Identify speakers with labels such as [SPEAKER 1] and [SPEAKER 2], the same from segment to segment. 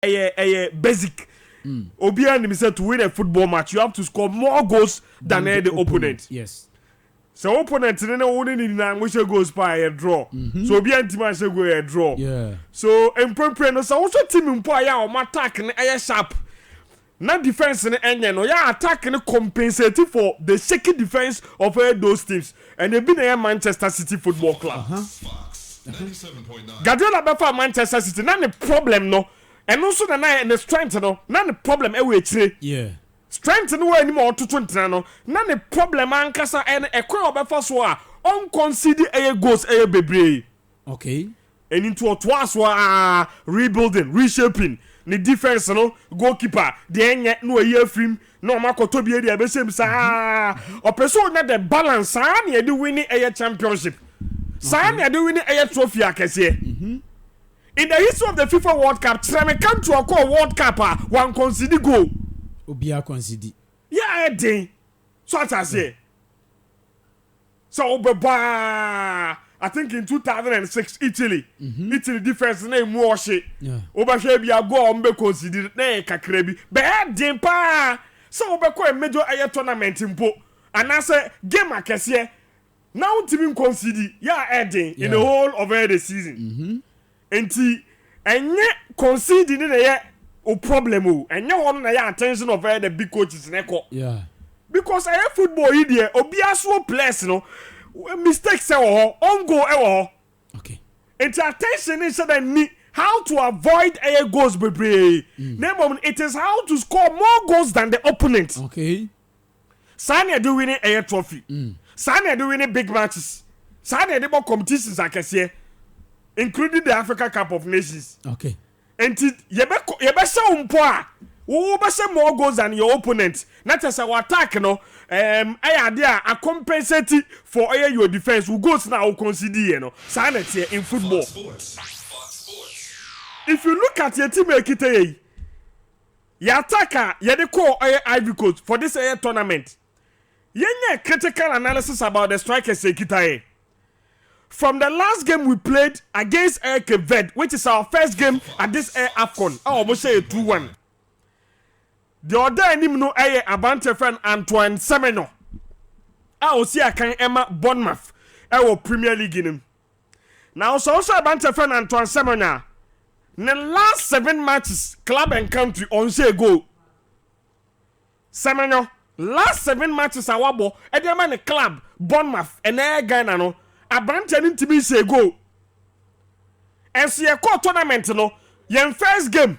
[SPEAKER 1] a basic. Obian himself to win a football match, you have to score more goals than the opponent.
[SPEAKER 2] Yes.
[SPEAKER 1] So opponent then only in which goes by a draw. So Obian team say go a draw.
[SPEAKER 2] Yeah.
[SPEAKER 1] So no so also team mpo ya o attack na sharp. Na defense in enye no ya attack and compensate for the shaky defense of those teams. And they been a Manchester City Football Club. 97.9. Guardiola befa Manchester City na the problem no. And also the strength no. Na the problem e we chire.
[SPEAKER 2] Yeah.
[SPEAKER 1] Strength no way anymore to 20 no. Na the problem ankasa and e kwa obefa so a on concede goals bebree.
[SPEAKER 2] Okay.
[SPEAKER 1] And into a twice rebuilding, reshaping. The defense no goalkeeper the enye no year film no makoto bi e be sem sa o person na the balance na e dey win a championship sa na e dey win a trophy akese in the history of the FIFA World Cup treme come to a World Cup one concede goal
[SPEAKER 2] obia concede
[SPEAKER 1] yeah den so I say so obeba I think in 2006 Italy Italy defense na emu ohye obahwe bia go ombe consider na kakra bi be den pa so obekọ a major tournament mpo anase game akese now team consider in the whole of the season enti enye concede ni na o problem o enye won na attention of the big coaches na ko because football here there obi aso players no mistakes on go
[SPEAKER 2] okay
[SPEAKER 1] it's attention is that how to avoid goals bebree it is how to score more goals than the opponent.
[SPEAKER 2] Okay,
[SPEAKER 1] Sanya do winning a trophy. Sanya do winning big matches. Sanya do competitions akese including the Africa Cup of Nations.
[SPEAKER 2] Okay,
[SPEAKER 1] and yebe se umpo a wo be se more goals than your opponent. Not as our attack no a compensate for your defense who goes now consider no silence here in football. If you look at your team ekite your attacker you dey call Ivory Coast for this tournament. Yenye critical analysis about the strikers ekite. From the last game we played against Cape Verde, which is our first game at this AFCON, I almost say 2-1. The other name no abante friend Antoine Semenyo. I will see akan Emma Bournemouth. Our Premier League in him. Now also abante friend Antoine Semenyo. The last 7 matches, club and country on say go. Semenyo last 7 matches awabo. Edema the club Bournemouth and Ghana no. Abante ntimi say go. And see a tournament no. Yen first game.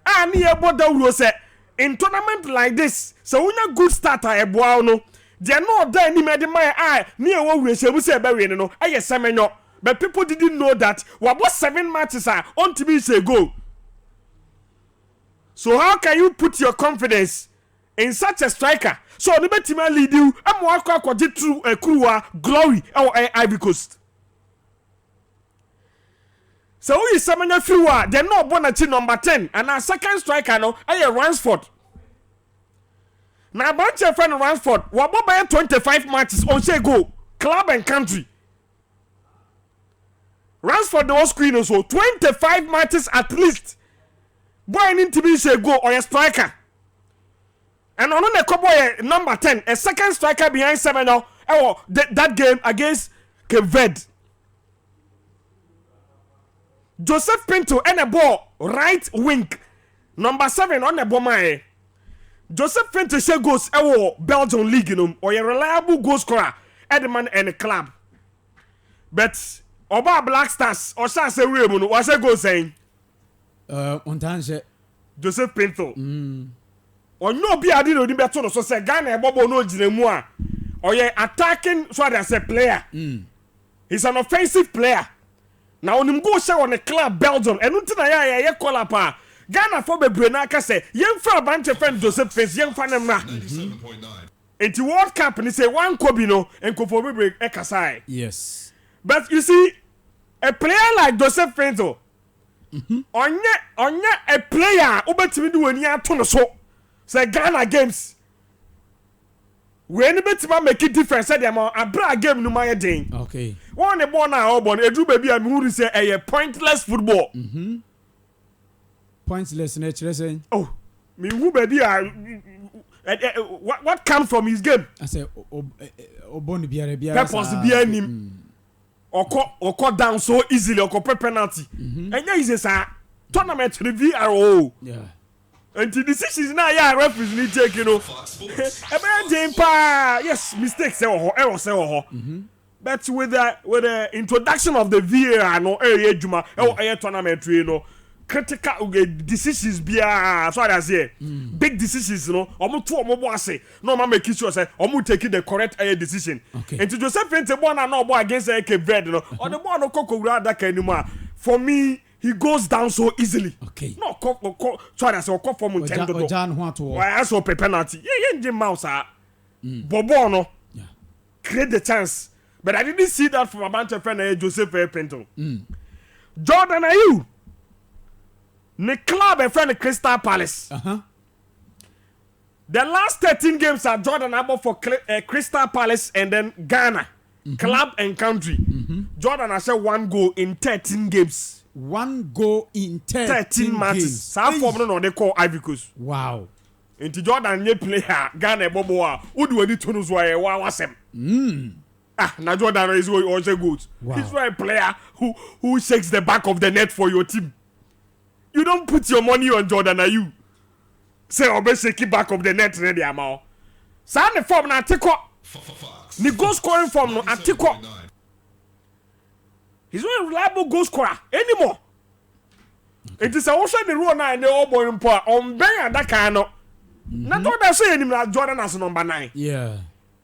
[SPEAKER 1] Ani eboda uro say. In tournament like this, so when a good starter eboa no, they no there any made my eye near what we say no. I Semenyo, but people didn't know that what 7 matches are on to be say go. So how can you put your confidence in such a striker? So the better man lead you. I'm walking through a crew glory or Ivory Coast. So who is Semenyo Fiwa? They're not born at number 10. And our second striker no, Ransford. Now bunch of friend Ransford, what about 25 matches on say go, club and country. Ransford was screen so 25 matches at least. Boy need to be say go or a striker. And on the couple number 10, a second striker behind Semenyo. That game against Cape Verde. Joseph Pinto and a ball right wing number 7 on the bomber. Joseph Pinto she goes Belgian league or a reliable goal scorer Edman and the club. But Oba Black Stars or say we was a go saying
[SPEAKER 2] on time
[SPEAKER 1] Joseph Pinto or no be adi no beto so say Ghana bobo no jinemu a or ye attacking so as a player. He's an offensive player. Now on him go show on the club Belgium and until ya call up Ghana for bebre na ka say yen fra bunch of friend Joseph Face yen fa na 97.9 enti World Cup ni say one kobi no enko for bebre e kasai.
[SPEAKER 2] Yes,
[SPEAKER 1] but you see a player like Joseph Pinto onye a player obetimi do ani ato no so say Ghana games when betima make it difference say dem abra game no my den.
[SPEAKER 2] Okay,
[SPEAKER 1] one the ball na obon edu baby am hu say a pointless football.
[SPEAKER 2] pointless na kyerɛ sɛ.
[SPEAKER 1] Oh, me who baby what comes from his game?
[SPEAKER 2] I say obon biara
[SPEAKER 1] purpose biara nim. Oko down so easily oko penalty. Enya is a tournament review RO.
[SPEAKER 2] Yeah.
[SPEAKER 1] And the decisions now yeah referees need take you know. Yes, mistakes error. But with the introduction of the VAR no area juma tournament you know critical decisions bia so I say big decisions no omo to omo bo ase no ma make sure say omo take the correct decision. And to Joseph Fente na no ball against Cape Verde no on the ball no kokowura that anymore. For me he goes down so easily.
[SPEAKER 2] Okay.
[SPEAKER 1] No so I say o from Nintendo.
[SPEAKER 2] Ojan ho ato.
[SPEAKER 1] Why so penalty. Yeah mouse bobo no.
[SPEAKER 2] Yeah.
[SPEAKER 1] Create the chance. But I didn't see that from a bunch of friends Joseph Pinto. Jordan Ayew. The club a friend Crystal Palace. The last 13 games are Jordan Abo for Crystal Palace and then Ghana. Club and country. Jordan has said 1 goal in 13 games.
[SPEAKER 2] 1 goal in 13
[SPEAKER 1] matches. Some form no they call Ivory Coast.
[SPEAKER 2] Wow.
[SPEAKER 1] Into Jordan ye player Ghana bobo who do any tunnels why wasem. Now Jordan is also good.
[SPEAKER 2] Wow.
[SPEAKER 1] He's a player who shakes the back of the net for your team. You don't put your money on Jordan Ayew. Say obe shake back of the net ready amount. Sa the form na Atiko. The goal scoring form no Atiko. He's not a reliable goal scorer anymore. It is also the rule now in the old boy on Ben that kind of. Not all that say him as Jordan as number 9.
[SPEAKER 2] Yeah.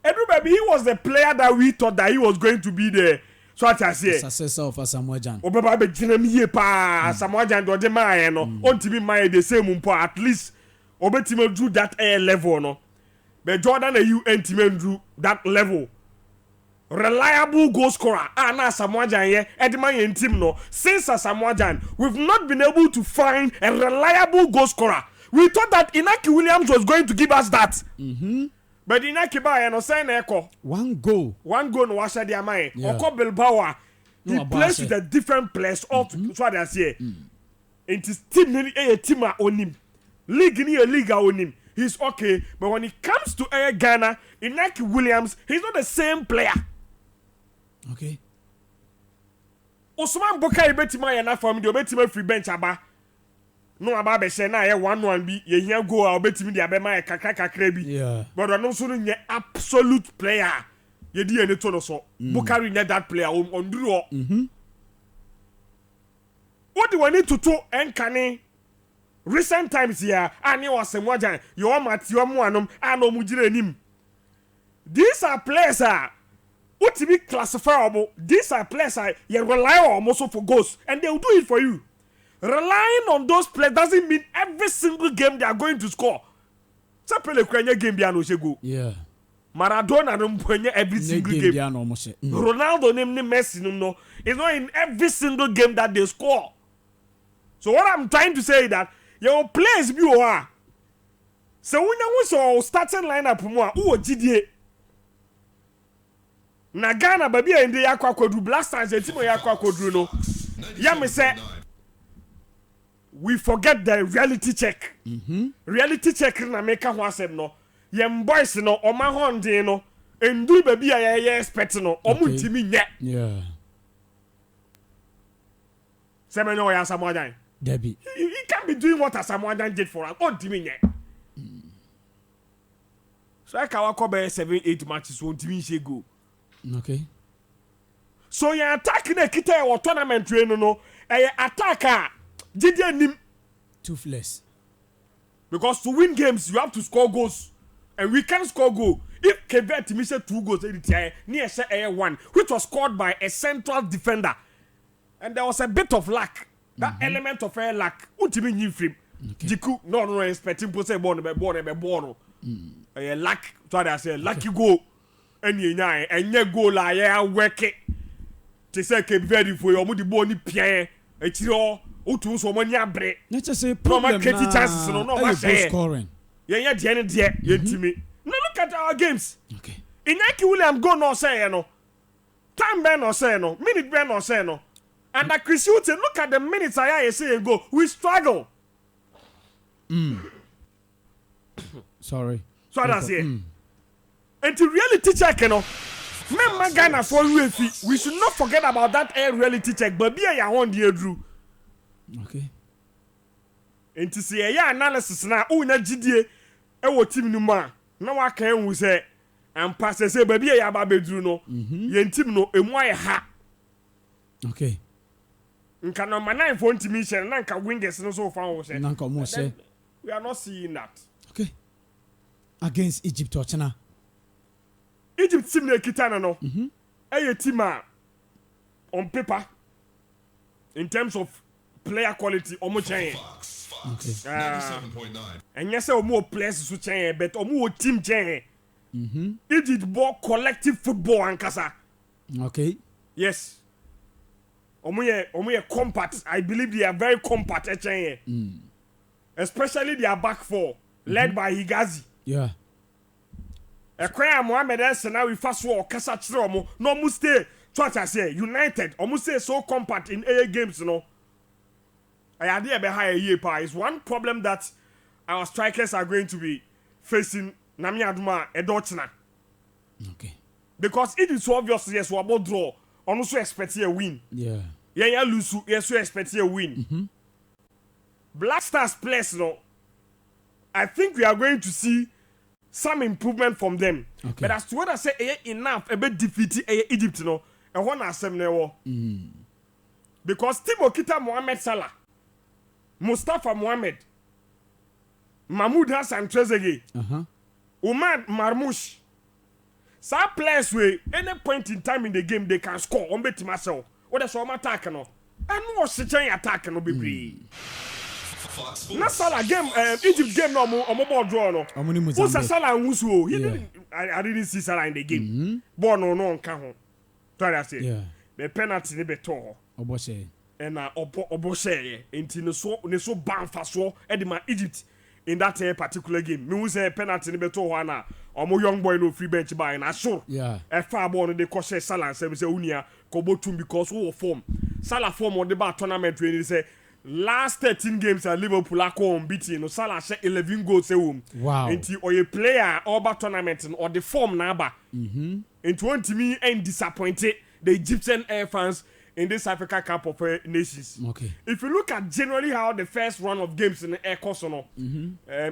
[SPEAKER 1] Everybody, he was the player that we thought that he was going to be the so what I say.
[SPEAKER 2] Successor of Samuel Jan.
[SPEAKER 1] Obaba be jinamiye pa Samuel Jan do de man no. Ontimi man the same mpo at least obetime drew that air level no. But Jordan Ayew entime drew that level. Reliable goal scorer. Na Samuel Jan here Edman yen team no. Since Samuel Jan, we've not been able to find a reliable goal scorer. We thought that Inaki Williams was going to give us that. But Inaki ba no say na eko
[SPEAKER 2] 1 goal
[SPEAKER 1] no washa dia man oko Bilbao he plays with a different players all so they say it is team ni team a onim league ni a league a onim he's okay but when it comes to Ghana Inaki Williams he's not the same player.
[SPEAKER 2] Okay.
[SPEAKER 1] Osman Bokai betima ya na form the betima free bench aba no aba be say na ye 1-1 bi ye hia go a obetimi dia be ma ye kakra bi.
[SPEAKER 2] Yeah.
[SPEAKER 1] But no so no nye absolute player. Ye di ene to no so. Bukari nye that player on duro. What do we need to enkane recent times here ani wasemwajan yo mati yo mu anom ano mu gire nim. These are players what to be classifiable. These are players you rely on also for goals and they will do it for you. Relying on those players doesn't mean every single game they are going to score. Sapele kwenye game bia no shego.
[SPEAKER 2] Yeah.
[SPEAKER 1] Maradona no mwenye every single game. Ronaldo ni Messi no. It's not in every single game that they score. So what I'm trying to say is that your players bi o ha. So when you so starting lineup mu a wo gidie. Na Ghana baby ende yakwa kwadu Blasters etimo yakwa kwadu no. Ya me say we forget the reality check. Reality check na make ho asem no. Yem boys no oma honde no. Endu baby a ye expect no. Omu ntimi nye.
[SPEAKER 2] Yeah.
[SPEAKER 1] Semenyo ya Samoadan.
[SPEAKER 2] Debbie.
[SPEAKER 1] He can't be doing what Samoadan did for us. On ntimi nye. So I can walk over 7-8 matches won't even say go.
[SPEAKER 2] Okay.
[SPEAKER 1] So you attack na kita or tournament no. Attacker. Nim
[SPEAKER 2] Toothless.
[SPEAKER 1] Because to win games you have to score goals and we can score goal. If Quebec missed 2 goals near say 1 which was scored by a central defender and there was a bit of luck that element of luck ultimately new frame Jiku no expecting to say born luck so I say lucky goal and you goal la work it to say Quebec for your mudi boni pie etiro utu so mani abre
[SPEAKER 2] let's just say problem
[SPEAKER 1] na chances no
[SPEAKER 2] scoring
[SPEAKER 1] yeah de yentimi no look at our games.
[SPEAKER 2] Okay.
[SPEAKER 1] Inaki William go no say no time ben no say no minute ben no say no and that Chris Hilton look at the minutes I say go we struggle
[SPEAKER 2] Sorry.
[SPEAKER 1] So that's it. And the reality check, you know. Remember Ghana for UEFA. We should not forget about that reality check. But be a on the Drew.
[SPEAKER 2] Okay.
[SPEAKER 1] And to see a analysis now, na GDA, a team numa. Now I can say, and pass say, baby, a babedru no. Yen team no, a moy ha.
[SPEAKER 2] Okay.
[SPEAKER 1] Nka number 9 for team share, nanka wingers no so far.
[SPEAKER 2] Nanka mo say.
[SPEAKER 1] We are not seeing that.
[SPEAKER 2] Okay. Against Egypt or China.
[SPEAKER 1] Egypt team na kitana no. A team on paper, in terms of player quality, almost change.
[SPEAKER 2] Okay.
[SPEAKER 3] 97.9.
[SPEAKER 1] And yes, more players to change, but more team change. Egypt ball collective football and kasa.
[SPEAKER 2] Okay.
[SPEAKER 1] Yes. Omuye compact. I believe they are very compact. Especially their back four, led by Higazi.
[SPEAKER 2] Yeah.
[SPEAKER 1] Ekwaya Mohamed now we fast war kasa chiro mo no mu stay what I say united almost say so compact in AA games you know. I had be high year pa is one problem that our strikers are going to be facing Nami Aduma Edochina.
[SPEAKER 2] Okay.
[SPEAKER 1] Because it is so obvious yes we about draw also expect a win.
[SPEAKER 2] Yeah.
[SPEAKER 1] Yeah lose yes we expect a win. Black Stars players no I think we are going to see some improvement from them. Okay. But as to what I say, enough a bit defeat Egypt, you know, and one as them because Timo Kita Mohamed Salah, Mustafa Mohamed, Mahmoud Hassan Trezeguet, Umar Marmoush, some players where any point in time in the game they can score on bet myself. What is some attack no? And no such an attack no be. Na Salah game, Egypt game no more draw no. Who's Salah Wusu? He didn't. I didn't see Salah in the game. Ball no can ho. Try I say. Yeah. The penalty ne beto.
[SPEAKER 2] Oboshe.
[SPEAKER 1] And Oboshe. Enti ne so ban faso. Edema Egypt in that particular game. Me say penalty ne beto ho na. Omo young boy no free bench by na sure. Yeah. A far ball no dey cause Salah say unia kobotum because who form. Salah form on the bar tournament when he say. Last 13 games at Liverpool are unbeaten. No Salah share 11 goals.
[SPEAKER 2] Wow.
[SPEAKER 1] Into or a player over tournament or the form number. Into one to me and disappointed the Egyptian Air fans in this Africa Cup of Nations. Okay. If you look at generally how the first run of games in the Air Course,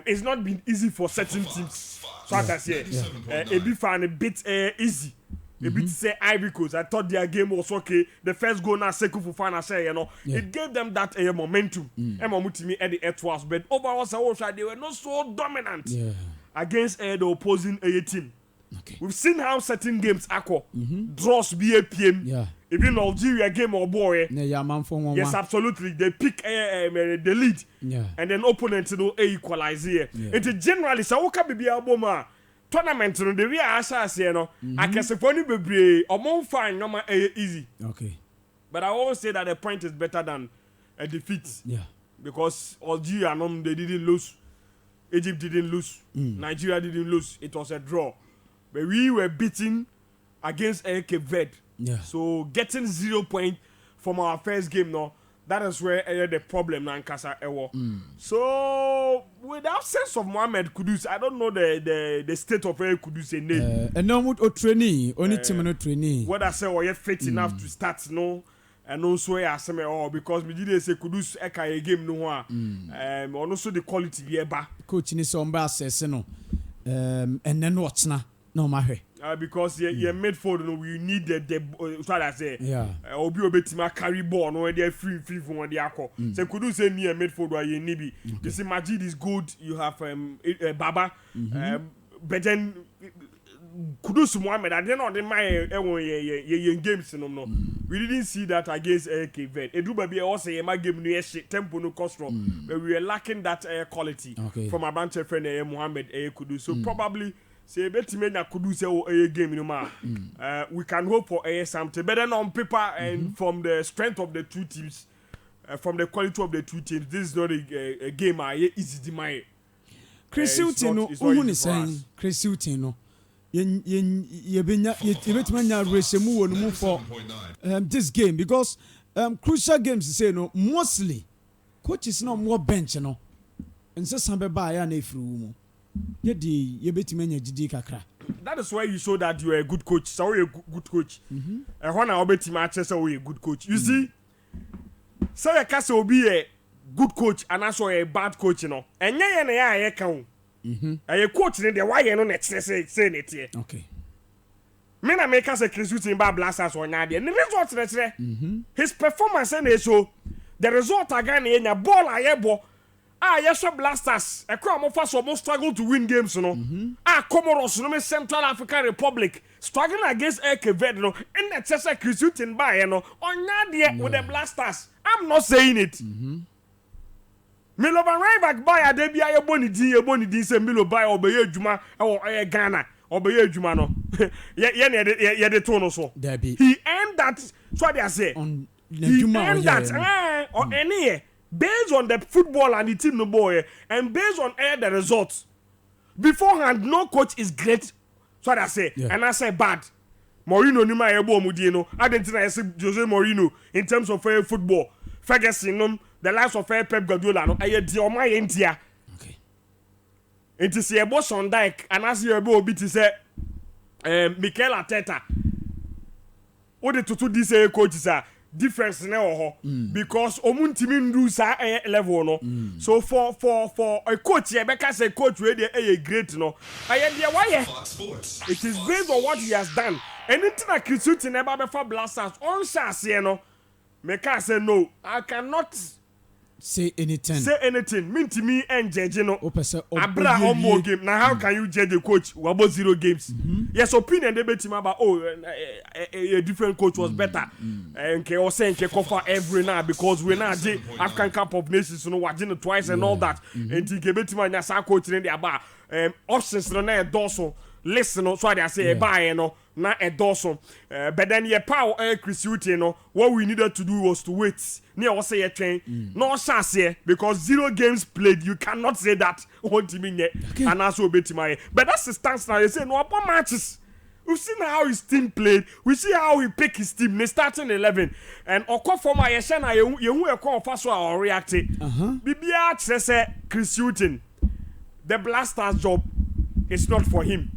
[SPEAKER 1] it's not been easy for certain teams. So as I say, it be found a bit easy. A bit say Ivory Coast. I thought their game was okay. The first goal now Sekou Fofana say, you know, it gave them that momentum. Mutimi at the Etoile, but overall, they were not so dominant against the opposing team. Okay. We've seen how certain games draws be a PM. Yeah. Even Algeria game or boy. Yes, absolutely. They pick the lead. Yeah. And then opponents equalize here. It's generally so okay be a bomber. Tournament no the real asas here no akesefoni bebre omon fine normal easy. Okay. But I always say that the point is better than a defeat. Yeah. Because Algeria they didn't lose. Egypt didn't lose. Nigeria didn't lose. It was a draw. But we were beaten against Cape Verde. Yeah. So getting 0 point from our first game now, that is where the problem now in Kasa Ewo. So without sense of Mohamed Kudus, I don't know the state of Kudus in name.
[SPEAKER 2] And no more training, only team no training.
[SPEAKER 1] What I say, are you fit enough to start no? And also I say because we didn't say Kudus eka a game no one. And also the quality be eba.
[SPEAKER 2] Coach ni somba says no. And then what's na? No matter.
[SPEAKER 1] Because you're made for we need the what I say. Yeah. Obi obetima carry ball no they free from the akọ. So could you say me a made for where you need? You see Majid is good. You have Baba. But then Kudus Mohamed I didn't know my games no. We didn't see that against Cape Verde. Edu baby also my game no tempo no cost from. But we were lacking that quality from our bunch of friend Mohamed Kudus. So probably say betimenya Kudus a game no ma. We can hope for something better on paper and from the strength of the two teams, from the quality of the two teams. This is not a game easy to my.
[SPEAKER 2] Chris Hilton no who is saying Chris Hilton no ye betimenya resemu won mu for this game because crucial games say no mostly coaches no more bench no nsesa beba ya na efiri mu ye di ye betime nya gidi kakra.
[SPEAKER 1] That is why you show that you are a good coach. So you a good coach. And when I bet him so you a good coach. You see, say a case will be a good coach and also a bad coach, you know. And yeah, can. A coach in the why you know net say it here.
[SPEAKER 2] Okay.
[SPEAKER 1] Me na make us a Chris Bad Blasters or Nadia. And the result his performance and so the result again in a ball I ball. Yes, Blasters. A crowd of us almost struggle to win games, you know. Comoros, no Central African Republic, struggling against Ekeved, no, and that's just a Christian by, you know, on Nadia with the Blasters. I'm not saying it. Milo right back by a debia, a bonny D, say Milo by or Bayer Juma or Ghana or Bayer Juma, no. Yeah, the tone so. He earned that, so they say. He earned that, or any. Based on the football and the team no boy, and based on the results. Beforehand, no coach is great. So I say, and I say bad. Mourinho ni ma ebo mudino. I didn't say Jose Mourinho in terms of football. Ferguson, the likes of Pep Guardiola, no. I di o my India. Okay. It is a boss on Dyke, and as you ebo bit say, Mikel Arteta. What the to this coaches are. Difference now because omuntimi ndu sa level no so for a coach here because a coach really a great no why it is based on what he has done anything that Christian never before Blasters on chance you know make I say no I cannot
[SPEAKER 2] say anything
[SPEAKER 1] mean to me and judge no abra omo game now how can you judge a coach who about 0 games yes opinion debate him about a different coach was better and ke o say ke cover every now because we now the African Cup of Nations you know watching it twice and all that and he debate him and sa coach in the about options no na doso listen so I say buy no na a doso but then your power Chris Hughton no what we needed to do was to wait near was say a train no chance here because 0 games played you cannot say that one team in yet and also bet my but that's the stance now you say no upon matches we've seen how his team played we see how he pick his team they starting 11 and oko for my yeshana you who call first or react bibia say Chris Hughton the Blasters job is not for him.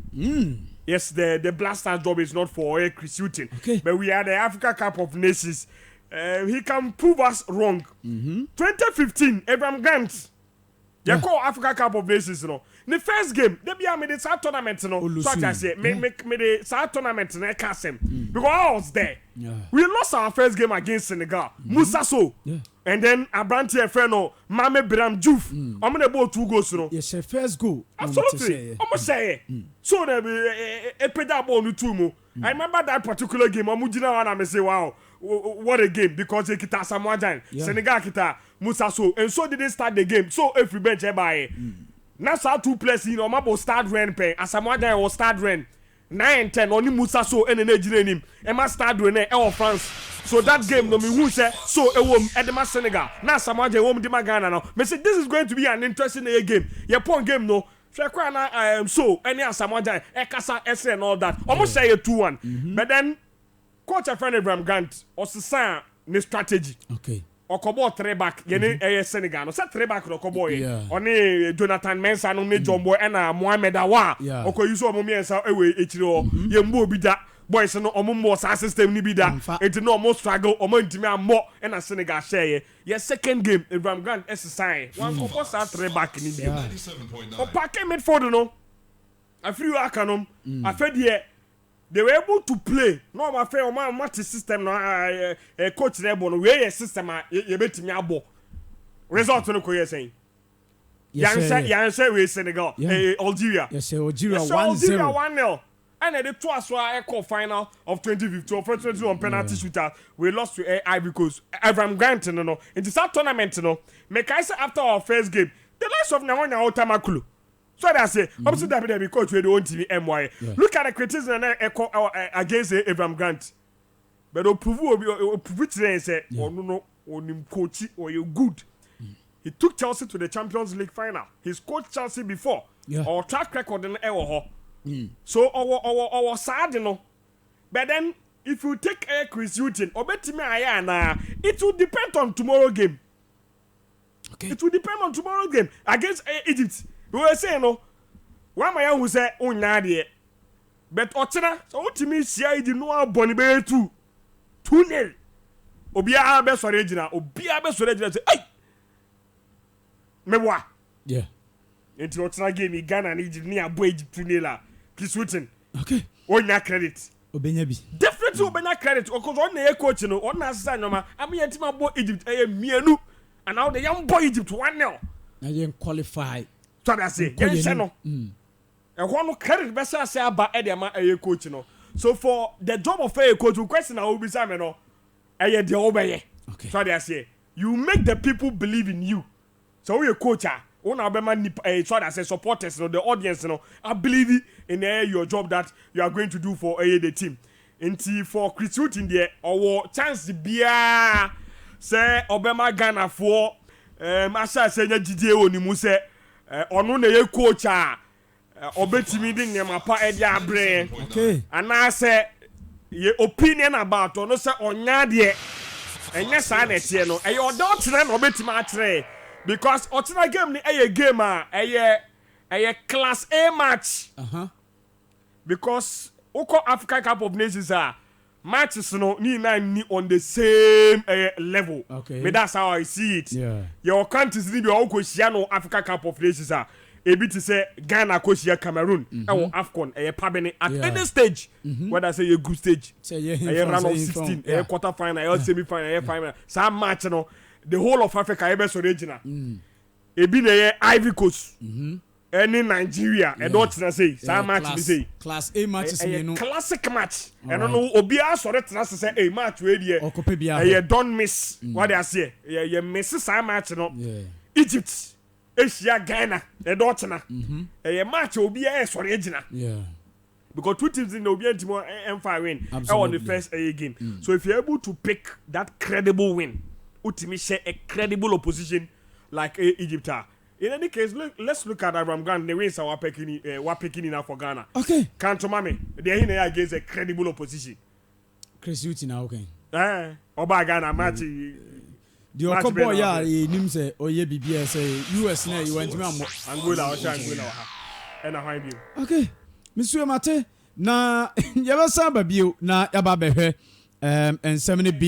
[SPEAKER 1] Yes, the Blasters job is not for Chris Hughton.
[SPEAKER 2] Okay.
[SPEAKER 1] But we are the Africa Cup of Nations. He can prove us wrong. 2015, Abraham Grant. You call Africa Cup of Nations, you know. In the first game, they be made the South tournament, you know. So I say, make the South tournament, and I cast him. Because I was there. We lost our first game against Senegal. Moussa Sow. And then Abranti Efreno, Mame Bram Diouf. I'm going to go 2 goals, you know.
[SPEAKER 2] Yes, first goal.
[SPEAKER 1] Absolutely. Almost say. So, a pedal on the 2. I remember that particular game. I'm going to say, wow, what a game. Because they kita Samoa Jan. Senegal kita Moussa Sow. And so did they start the game. So, every bench, everybody. Now, so 2 players, you know, I'm start run pay. As Samoa Jan was start run. 9 10 only Moussa Sow and him. Emma start run France. So that game, no me who say so a woman Edema Senegal. Now Samoa Jan won't Ghana now. Me say this is going to be an interesting game. Your point game no. So any Samoa Jan, Ekasa SA and all that. Almost say a 2-1. But then coach a friend Abraham Grant or Sasa ne strategy.
[SPEAKER 2] Okay.
[SPEAKER 1] Okobo 3 back yene Senegal no say 3 back Okobo oni Jonathan Mensah no ne Jombo na Mohamed Awa okoyuso omo miensa ewe echiri o yembo obi da boys no omo mo sa system ni bi da enti no omo struggle omo ntimi ammo na Senegal share ye second game Abraham Grant exercise one opo sa 3 back ni bi o pack midfield no afiri akanom afedie they were able to play. No, my friend, my system, no, coach level, no, we system, you bet me a ball. Result no ko saying. Yan say we Senegal, Algeria.
[SPEAKER 2] Yes, Algeria 1-0.
[SPEAKER 1] 1-0. And the twice echo final of 2015 or 2021 penalty shootout. We lost to Ivory Coast. Abraham Grant, no. In the South tournament, no. Make I say after our first game, the last of Nawanya Otamakulu. So I say, I'm so happy that we coach with the own TV MY. Look at the criticism against Abraham Grant. But o prove today say, oh no, on coach or you good. He took Chelsea to the Champions League final. He's coached Chelsea before. Our track record in error. So our sad, you know. But then if you take Chris Hughton, or bet me it will depend on tomorrow game.
[SPEAKER 2] Okay.
[SPEAKER 1] It will depend on tomorrow's game against Egypt. We were saying no. One man who said unyade, but Ochena so ultimately see Egypt no boni be 2-0. Obia be so regional. Obia be so regional say, "Hey, mewa."
[SPEAKER 2] Yeah.
[SPEAKER 1] Into Ochena game Ghana and Egypt ni abo Egypt 2-0. Please waiting.
[SPEAKER 2] Okay.
[SPEAKER 1] Onya credit.
[SPEAKER 2] Obenya bi.
[SPEAKER 1] Definitely obenya credit because on na coach no on na assign no ma am yentima abo Egypt mienu and now the young boy Egypt 1-0.
[SPEAKER 2] Na yen qualify.
[SPEAKER 1] So that say yen no. Ehwo no credit be say aba e de ma coach no. So for the job of a coach, question I will be say me no de obeye.
[SPEAKER 2] Okay.
[SPEAKER 1] So that say you make the people believe in you. So we a coach una obema so that say supporters no the audience no I believe in your job that you are going to do for the team. Inti for recruiting there or chance bia say obema Ghana for asa say nya gidie onimu say ono na ye coach obetimi di nyama pa e dia abre.
[SPEAKER 2] Okay.
[SPEAKER 1] And I say your opinion about ono say onya de enye sa na tie no e odo tena na obetimi atre because otina game ni a game a class A match. Because Oko Africa Cup of Nations matches no ni on the same level.
[SPEAKER 2] Okay.
[SPEAKER 1] But that's how I see it.
[SPEAKER 2] Yeah.
[SPEAKER 1] Your countries ni be Oko no Africa Cup of Nations ebi to say Ghana ko shia Cameroon or AFCON pabene at any stage. Whether say a group stage, a round of 16, a quarter final, a semi final, a final. Some match no the whole of Africa ebe original. Ebi na Ivory Coast. Any Nigeria and don't say some match be say
[SPEAKER 2] class A matches
[SPEAKER 1] a classic match. And no obia so that say a match we there. You don't miss what they say. You miss some match no. Egypt, Asia, Ghana, and Dotna. A match obia so original.
[SPEAKER 2] Yeah.
[SPEAKER 1] Because two teams in the Obian team and win on the first game. So if you're able to pick that credible win, ultimately share a credible opposition like Egypt are. In any case, let's look at Abraham Grant. The wins are picking enough for Ghana. Okay. Can't mame. They're in against a credible opposition.
[SPEAKER 2] Chris Uti now, okay.
[SPEAKER 1] Oba Ghana match.
[SPEAKER 2] The Okobo ya nim say oye bibia say US na you went me
[SPEAKER 1] Angola. And I find you.
[SPEAKER 2] Okay. Monsieur Mate na yaba samba bio na yaba behwe and 70